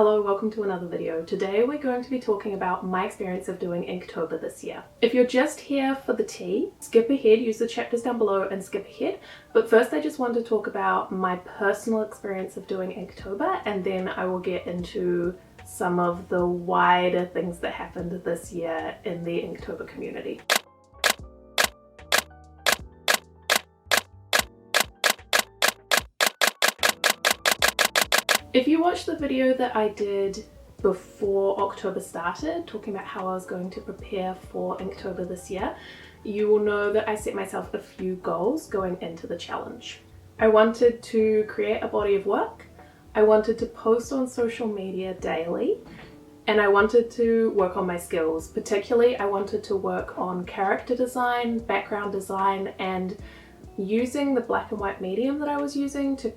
Hello, welcome to another video. Today we're going to be talking about my experience of doing Inktober this year. If you're just here for the tea, skip ahead, use the chapters down below and skip ahead. But first I just want to talk about my personal experience of doing Inktober, and then I will get into some of the wider things that happened this year in the Inktober community. If you watched the video that I did before October started, talking about how I was going to prepare for Inktober this year, you will know that I set myself a few goals going into the challenge. I wanted to create a body of work, I wanted to post on social media daily, and I wanted to work on my skills. Particularly, I wanted to work on character design, background design, and using the black and white medium that I was using to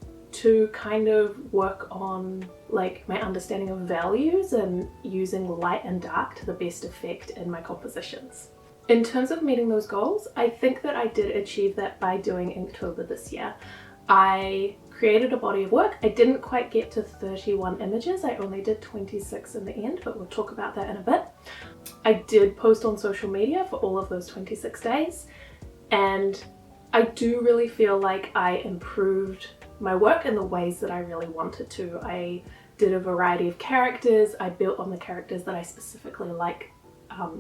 kind of work on like my understanding of values and using light and dark to the best effect in my compositions. In terms of meeting those goals, I think that I did achieve that by doing Inktober this year. I created a body of work. I didn't quite get to 31 images, I only did 26 in the end, but we'll talk about that in a bit. I did post on social media for all of those 26 days, and I do really feel like I improved my work in the ways that I really wanted to. I did a variety of characters, I built on the characters that I specifically like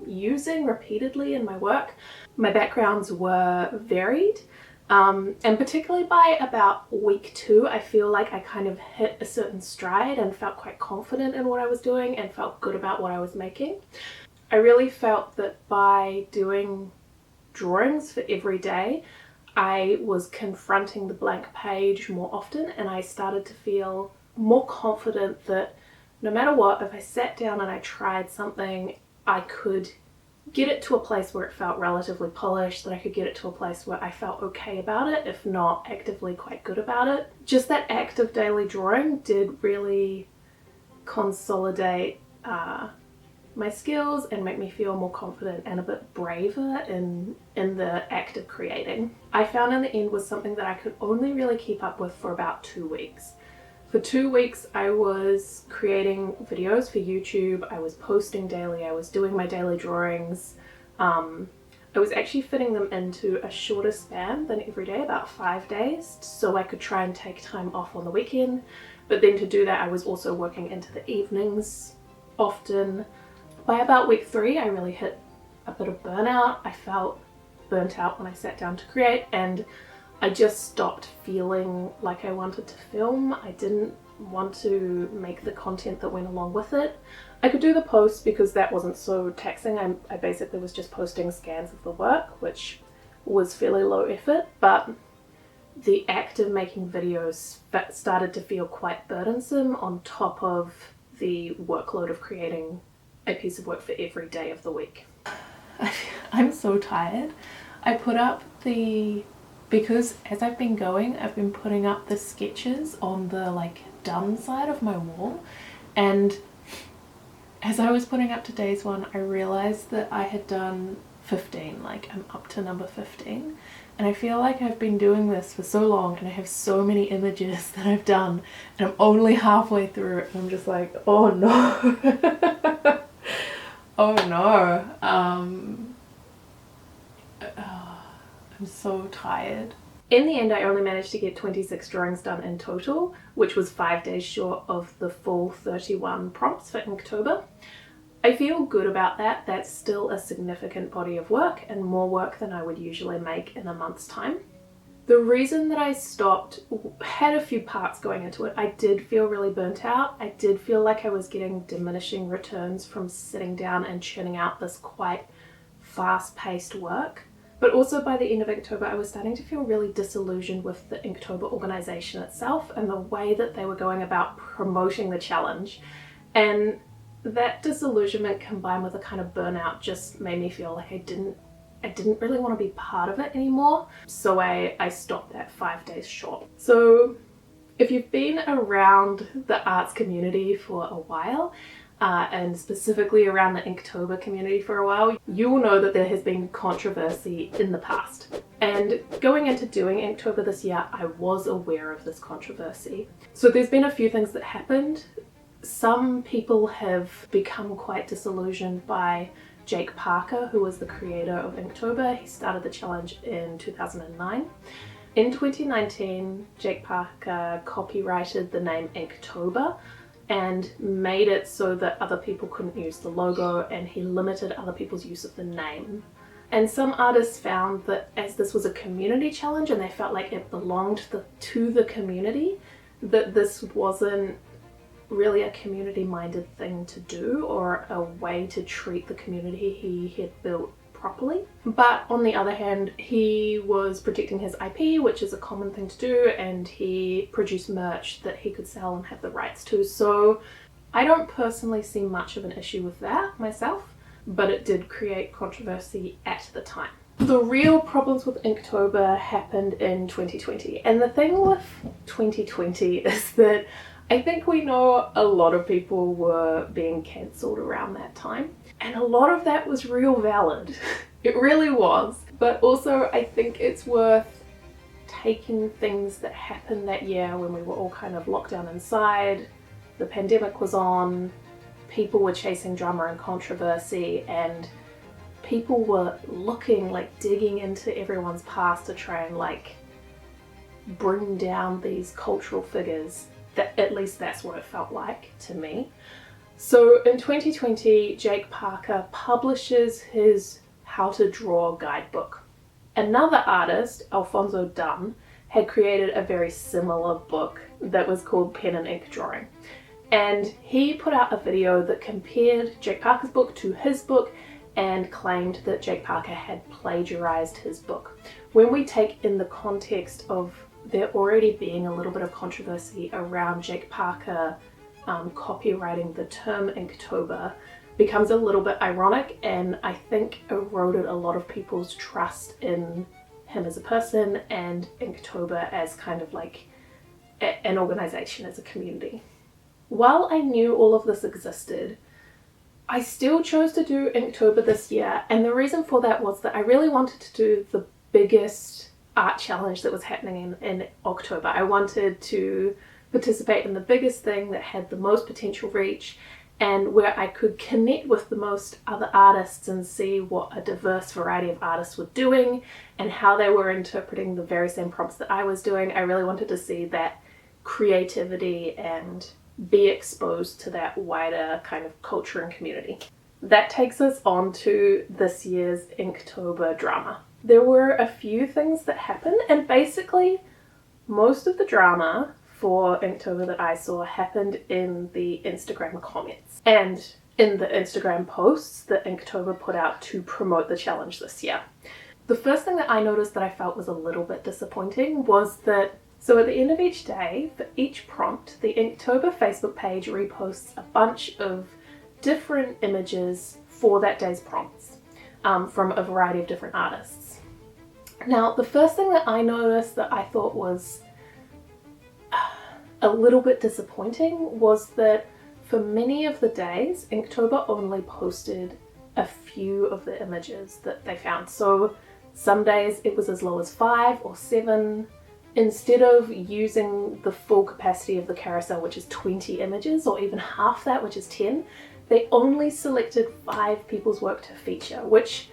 using repeatedly in my work. My backgrounds were varied, and particularly by about week 2 I feel like I kind of hit a certain stride and felt quite confident in what I was doing and felt good about what I was making. I really felt that by doing drawings for every day, I was confronting the blank page more often, and I started to feel more confident that no matter what, if I sat down and I tried something, I could get it to a place where it felt relatively polished, that I could get it to a place where I felt okay about it, if not actively quite good about it. Just that act of daily drawing did really consolidate my skills and make me feel more confident and a bit braver in the act of creating. I found in the end was something that I could only really keep up with for about 2 weeks. For 2 weeks I was creating videos for YouTube, I was posting daily, I was doing my daily drawings. I was actually fitting them into a shorter span than every day, about 5 days, so I could try and take time off on the weekend. But then to do that I was also working into the evenings often. By about week 3 I really hit a bit of burnout. I felt burnt out when I sat down to create, and I just stopped feeling like I wanted to film. I didn't want to make the content that went along with it. I could do the posts because that wasn't so taxing. I basically was just posting scans of the work, which was fairly low effort, but the act of making videos started to feel quite burdensome on top of the workload of creating a piece of work for every day of the week. I'm so tired. I put up because as I've been going, I've been putting up the sketches on the like done side of my wall, and as I was putting up today's one I realized that I had done 15, like I'm up to number 15, and I feel like I've been doing this for so long and I have so many images that I've done and I'm only halfway through it and I'm just like, oh no. Oh no. I'm so tired. In the end I only managed to get 26 drawings done in total, which was 5 days short of the full 31 prompts for Inktober. I feel good about that. That's still a significant body of work and more work than I would usually make in a month's time. The reason that I stopped had a few parts going into it. I did feel really burnt out. I did feel like I was getting diminishing returns from sitting down and churning out this quite fast-paced work. But also by the end of Inktober I was starting to feel really disillusioned with the Inktober organization itself and the way that they were going about promoting the challenge. And that disillusionment combined with a kind of burnout just made me feel like I didn't really want to be part of it anymore. So I stopped at 5 days short. So if you've been around the arts community for a while, and specifically around the Inktober community for a while, you will know that there has been controversy in the past. And going into doing Inktober this year, I was aware of this controversy. So there's been a few things that happened some people have become quite disillusioned by Jake Parker, who was the creator of Inktober. He started the challenge in 2009. In 2019, Jake Parker copyrighted the name Inktober and made it so that other people couldn't use the logo, and he limited other people's use of the name. And some artists found that as this was a community challenge and they felt like it belonged to the community, that this wasn't really a community-minded thing to do or a way to treat the community he had built properly. But on the other hand, he was protecting his IP, which is a common thing to do, and he produced merch that he could sell and have the rights to. So I don't personally see much of an issue with that myself, but it did create controversy at the time. The real problems with Inktober happened in 2020, and the thing with 2020 is that I think we know a lot of people were being cancelled around that time, and a lot of that was real valid. It really was. But also I think it's worth taking things that happened that year when we were all kind of locked down inside, the pandemic was on, people were chasing drama and controversy, and people were looking, like digging into everyone's past to try and like bring down these cultural figures. That, at least that's what it felt like to me. So in 2020, Jake Parker publishes his How to Draw guidebook. Another artist, Alfonso Dunn, had created a very similar book that was called Pen and Ink Drawing. And he put out a video that compared Jake Parker's book to his book and claimed that Jake Parker had plagiarized his book. When we take in the context of there already being a little bit of controversy around Jake Parker copywriting the term Inktober, becomes a little bit ironic, and I think eroded a lot of people's trust in him as a person and Inktober as kind of like an organization, as a community. While I knew all of this existed, I still chose to do Inktober this year, and the reason for that was that I really wanted to do the biggest art challenge that was happening in October. I wanted to participate in the biggest thing that had the most potential reach, and where I could connect with the most other artists and see what a diverse variety of artists were doing and how they were interpreting the very same prompts that I was doing. I really wanted to see that creativity and be exposed to that wider kind of culture and community. That takes us on to this year's Inktober drama. There were a few things that happened, and basically most of the drama for Inktober that I saw happened in the Instagram comments and in the Instagram posts that Inktober put out to promote the challenge this year. The first thing that I noticed that I felt was a little bit disappointing was that, so at the end of each day, for each prompt, the Inktober Facebook page reposts a bunch of different images for that day's prompts from a variety of different artists. Now, the first thing that I noticed that I thought was a little bit disappointing was that for many of the days, Inktober only posted a few of the images that they found. So some days it was as low as 5 or 7. Instead of using the full capacity of the carousel, which is 20 images, or even half that, which is 10, they only selected 5 people's work to feature, which,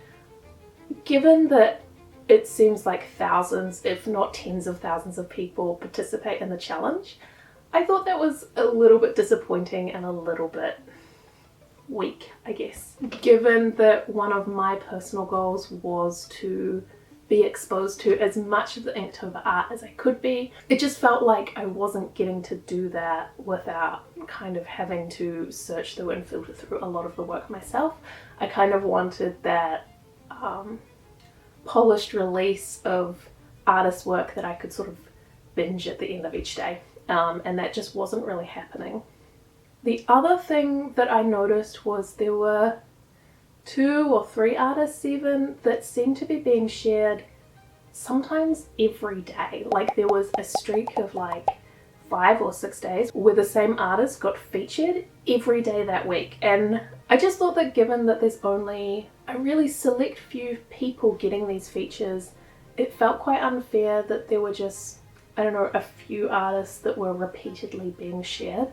given that it seems like thousands, if not tens of thousands of people participate in the challenge, I thought that was a little bit disappointing and a little bit weak, I guess. Given that one of my personal goals was to be exposed to as much of the Inktober art as I could be, it just felt like I wasn't getting to do that without kind of having to search through and filter through a lot of the work myself. I kind of wanted that polished release of artist work that I could sort of binge at the end of each day, and that just wasn't really happening. The other thing that I noticed was there were 2 or 3 artists even that seemed to be being shared sometimes every day. Like there was a streak of like 5 or 6 days where the same artist got featured every day that week, and I just thought that given that there's only a really select few people getting these features, it felt quite unfair that there were just, I don't know, a few artists that were repeatedly being shared.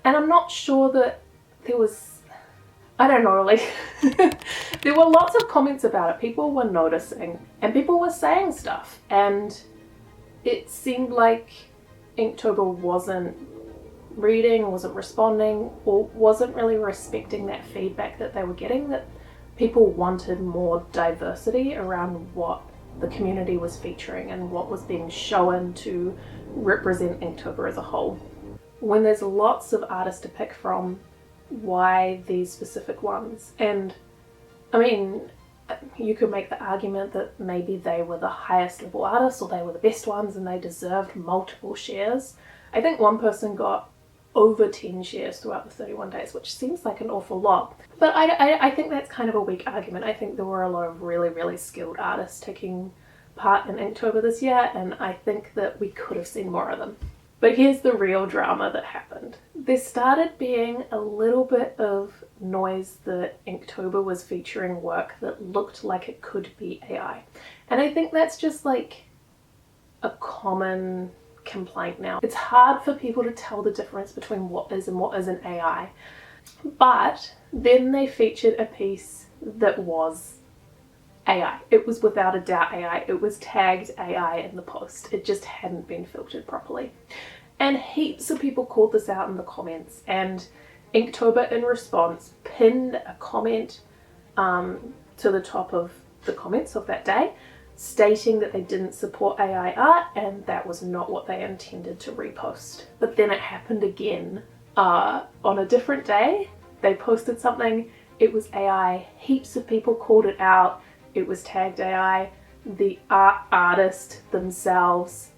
And I'm not sure that there was, I don't know, like, there were lots of comments about it. People were noticing and people were saying stuff, and it seemed like Inktober wasn't reading, wasn't responding, or wasn't really respecting that feedback that they were getting, that people wanted more diversity around what the community was featuring and what was being shown to represent Inktober as a whole. When there's lots of artists to pick from, why these specific ones? And I mean, you could make the argument that maybe they were the highest level artists or they were the best ones and they deserved multiple shares. I think one person got over 10 shares throughout the 31 days, which seems like an awful lot. But I think that's kind of a weak argument. I think there were a lot of really, really skilled artists taking part in Inktober this year, and I think that we could have seen more of them. But here's the real drama that happened. There started being a little bit of noise that Inktober was featuring work that looked like it could be AI. And I think that's just like a common complaint now. It's hard for people to tell the difference between what is and what isn't AI. But then they featured a piece that was AI. It was without a doubt AI. It was tagged AI in the post. It just hadn't been filtered properly. And heaps of people called this out in the comments, and Inktober in response pinned a comment to the top of the comments of that day, stating that they didn't support AI art and that was not what they intended to repost. But then it happened again on a different day. They posted something, it was AI, heaps of people called it out, it was tagged AI. The artist themselves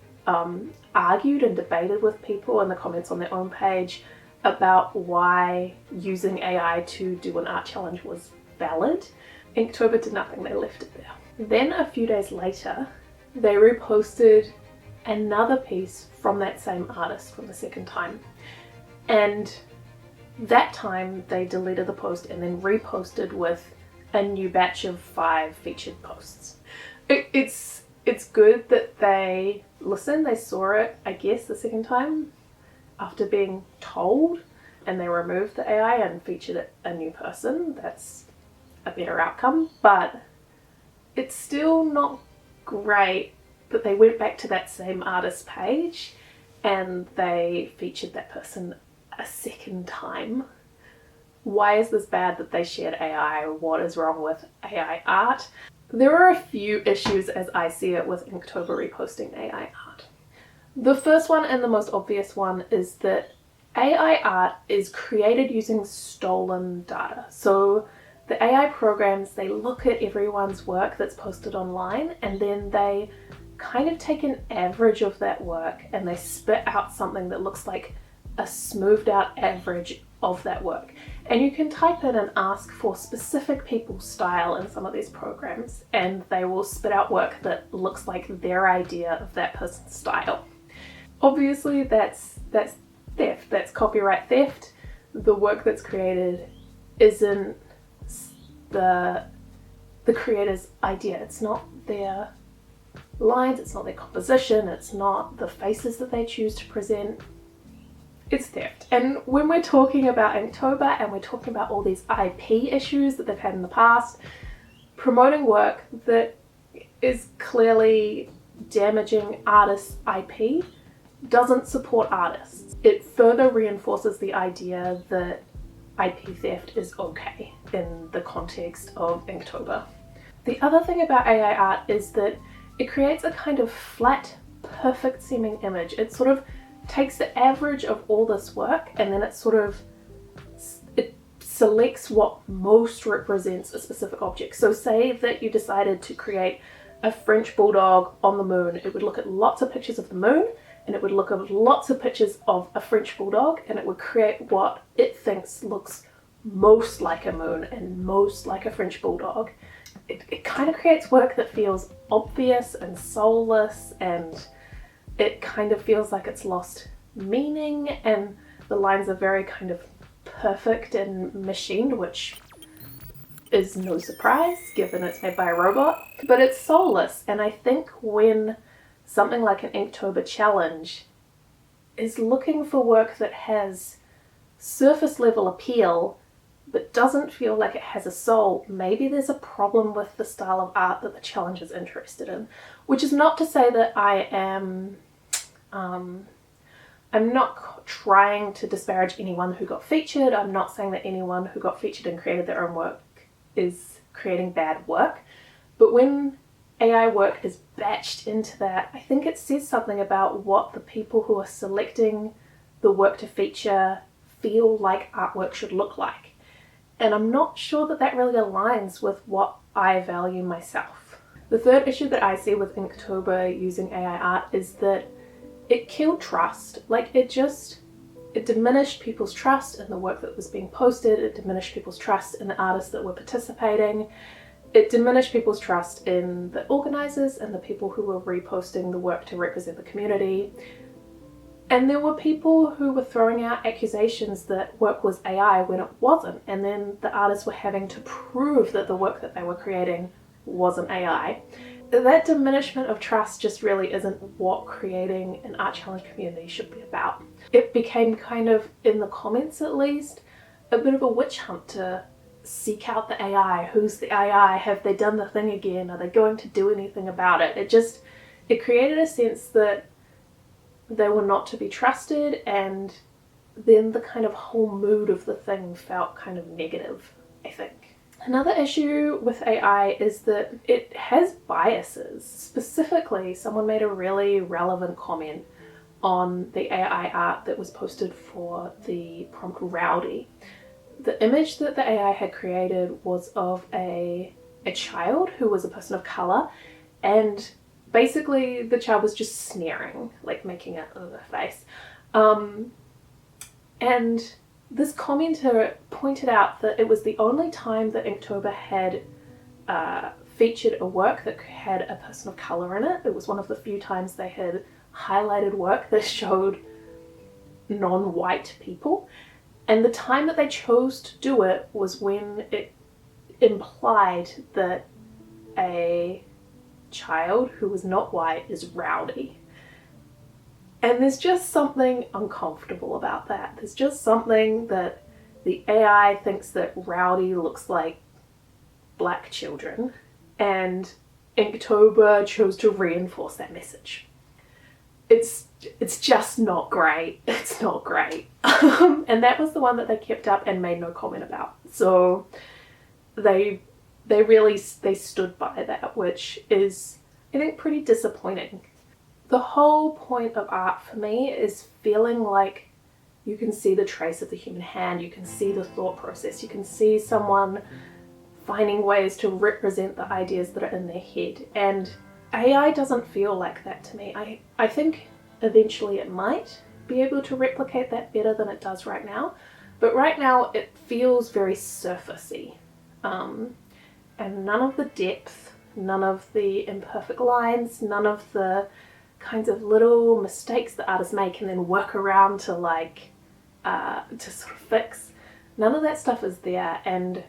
argued and debated with people in the comments on their own page about why using AI to do an art challenge was valid. Inktober did nothing, they left it there. Then a few days later, they reposted another piece from that same artist from the second time. And that time they deleted the post and then reposted with a new batch of 5 featured posts. It's good that they listened, they saw it, I guess, the second time after being told, and they removed the AI and featured a new person. That's a better outcome, but it's still not great that they went back to that same artist page and they featured that person a second time. Why is this bad that they shared AI? What is wrong with AI art? There are a few issues as I see it with Inktober reposting AI art. The first one and the most obvious one is that AI art is created using stolen data. So the AI programs, they look at everyone's work that's posted online and then they kind of take an average of that work and they spit out something that looks like a smoothed out average of that work. And you can type in and ask for specific people's style in some of these programs and they will spit out work that looks like their idea of that person's style. Obviously that's theft, that's copyright theft. The work that's created isn't the creator's idea. It's not their lines, it's not their composition, it's not the faces that they choose to present. It's theft. And when we're talking about Inktober and we're talking about all these IP issues that they've had in the past, promoting work that is clearly damaging artists' IP doesn't support artists. It further reinforces the idea that IP theft is okay in the context of Inktober. The other thing about AI art is that it creates a kind of flat, perfect seeming image. It sort of takes the average of all this work and then it selects what most represents a specific object. So say that you decided to create a French bulldog on the moon. It would look at lots of pictures of the moon and it would look at lots of pictures of a French bulldog and it would create what it thinks looks most like a moon and most like a French bulldog. It kind of creates work that feels obvious and soulless, and it kind of feels like it's lost meaning, and the lines are very kind of perfect and machined, which is no surprise given it's made by a robot, but it's soulless. And I think when something like an Inktober challenge is looking for work that has surface level appeal but doesn't feel like it has a soul, maybe there's a problem with the style of art that the challenge is interested in. Which is not to say that I am I'm not trying to disparage anyone who got featured. I'm not saying that anyone who got featured and created their own work is creating bad work. But when AI work is batched into that, I think it says something about what the people who are selecting the work to feature feel like artwork should look like. And I'm not sure that that really aligns with what I value myself. The third issue that I see with Inktober using AI art is that it killed trust. Like, it diminished people's trust in the work that was being posted. It diminished people's trust in the artists that were participating. It diminished people's trust in the organizers and the people who were reposting the work to represent the community. And there were people who were throwing out accusations that work was AI when it wasn't, and then the artists were having to prove that the work that they were creating wasn't AI. That diminishment of trust just really isn't what creating an art challenge community should be about. It became kind of, in the comments at least, a bit of a witch hunt to seek out the AI. Who's the AI? Have they done the thing again? Are they going to do anything about it? It created a sense that they were not to be trusted, and then the kind of whole mood of the thing felt kind of negative, I think. Another issue with AI is that it has biases. Specifically, someone made a really relevant comment on the AI art that was posted for the prompt Rowdy. The image that the AI had created was of a child who was a person of colour, and basically the child was just sneering, like making a face. And this commenter pointed out that it was the only time that Inktober had featured a work that had a person of colour in it. It was one of the few times they had highlighted work that showed non-white people. And the time that they chose to do it was when it implied that a child who was not white is rowdy. And there's just something uncomfortable about that. There's just something that the AI thinks that rowdy looks like black children, and Inktober chose to reinforce that message. It's just not great. It's not great. And that was the one that they kept up and made no comment about. So they stood by that, which is, I think, pretty disappointing. The whole point of art for me is feeling like you can see the trace of the human hand, you can see the thought process, you can see someone finding ways to represent the ideas that are in their head. And AI doesn't feel like that to me. I think eventually it might be able to replicate that better than it does right now, but right now it feels very surfacey. And none of the depth, none of the imperfect lines, none of the kinds of little mistakes that artists make and then work around to to sort of fix, none of that stuff is there. And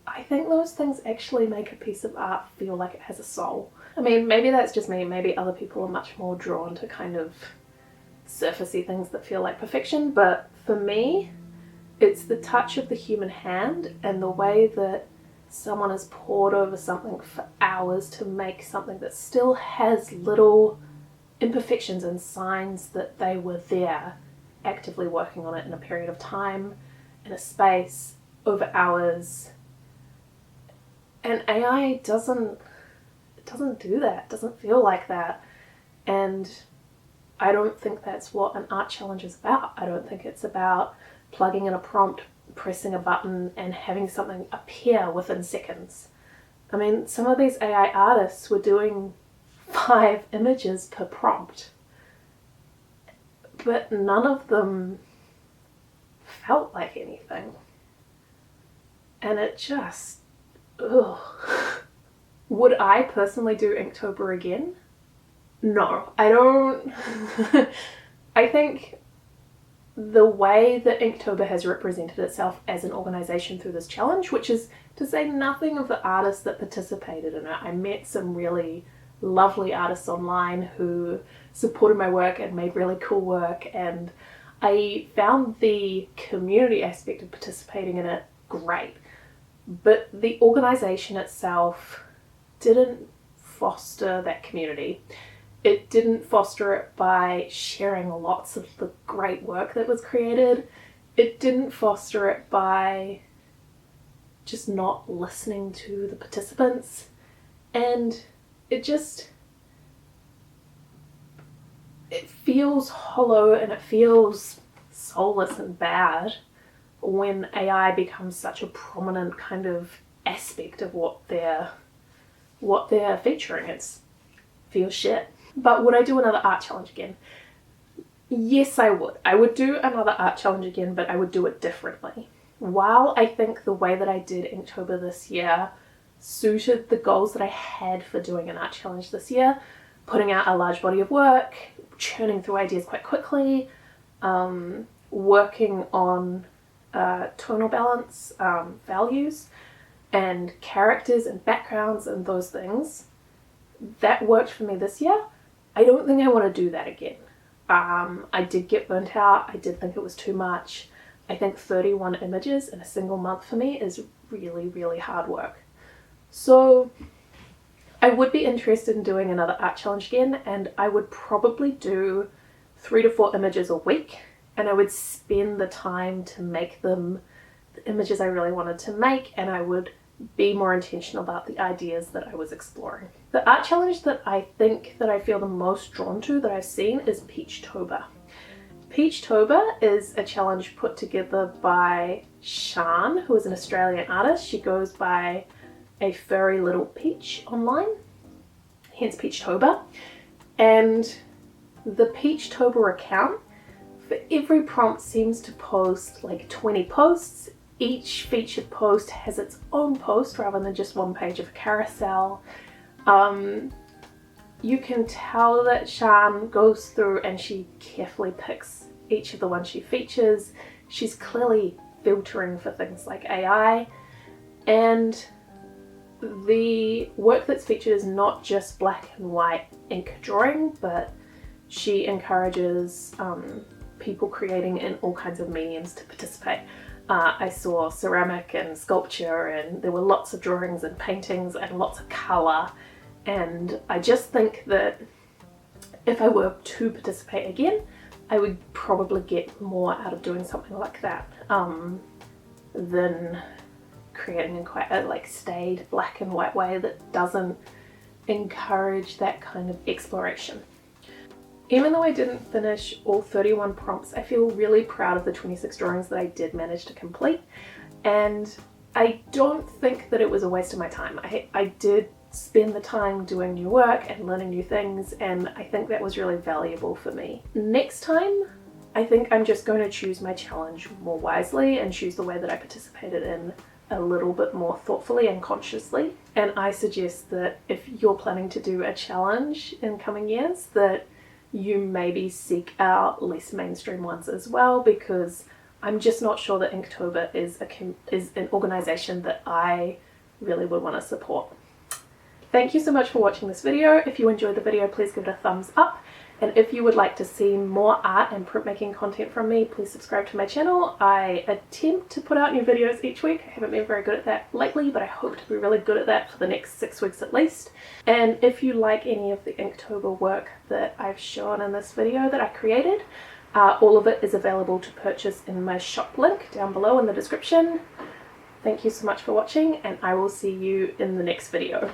I think those things actually make a piece of art feel like it has a soul. I mean, maybe that's just me, maybe other people are much more drawn to kind of surfacey things that feel like perfection, but for me, it's the touch of the human hand and the way that someone has poured over something for hours to make something that still has little imperfections and signs that they were there actively working on it in a period of time, in a space, over hours. And AI doesn't do that, doesn't feel like that. And I don't think that's what an art challenge is about. I don't think it's about plugging in a prompt, pressing a button and having something appear within seconds. I mean, some of these AI artists were doing 5 images per prompt, but none of them felt like anything. And it just, ugh. Would I personally do Inktober again? No, I don't. I think the way that Inktober has represented itself as an organisation through this challenge, which is to say nothing of the artists that participated in it. I met some really lovely artists online who supported my work and made really cool work, and I found the community aspect of participating in it great, but the organisation itself didn't foster that community. It didn't foster it by sharing lots of the great work that was created. It didn't foster it by just not listening to the participants. And it feels hollow and it feels soulless and bad when AI becomes such a prominent kind of aspect of what they're featuring. It feels shit. But would I do another art challenge again? Yes, I would. I would do another art challenge again, but I would do it differently. While I think the way that I did Inktober this year suited the goals that I had for doing an art challenge this year, putting out a large body of work, churning through ideas quite quickly, working on tonal balance, values, and characters and backgrounds and those things, that worked for me this year. I don't think I want to do that again. I did get burnt out. I did think it was too much. I think 31 images in a single month for me is really, really hard work. So I would be interested in doing another art challenge again, and I would probably do 3 to 4 images a week, and I would spend the time to make them the images I really wanted to make, and I would be more intentional about the ideas that I was exploring. The art challenge that I think that I feel the most drawn to that I've seen is Peachtober. Peachtober is a challenge put together by Shan, who is an Australian artist. She goes by a furry little peach online, hence Peachtober. And the Peachtober account, for every prompt, seems to post like 20 posts. Each featured post has its own post rather than just one page of a carousel. You can tell that Shan goes through and she carefully picks each of the ones she features. She's clearly filtering for things like AI, and the work that's featured is not just black and white ink drawing, but she encourages people creating in all kinds of mediums to participate. I saw ceramic and sculpture, and there were lots of drawings and paintings and lots of colour, and I just think that if I were to participate again, I would probably get more out of doing something like that than creating in quite a staid black and white way that doesn't encourage that kind of exploration. Even though I didn't finish all 31 prompts, I feel really proud of the 26 drawings that I did manage to complete, and I don't think that it was a waste of my time. I did spend the time doing new work and learning new things, and I think that was really valuable for me. Next time, I think I'm just going to choose my challenge more wisely and choose the way that I participated in a little bit more thoughtfully and consciously. And I suggest that if you're planning to do a challenge in coming years, that you maybe seek out less mainstream ones as well, because I'm just not sure that Inktober is an organisation that I really would want to support. Thank you so much for watching this video. If you enjoyed the video, please give it a thumbs up. And if you would like to see more art and printmaking content from me, please subscribe to my channel. I attempt to put out new videos each week. I haven't been very good at that lately, but I hope to be really good at that for the next 6 weeks at least. And if you like any of the Inktober work that I've shown in this video that I created, all of it is available to purchase in my shop link down below in the description. Thank you so much for watching, and I will see you in the next video.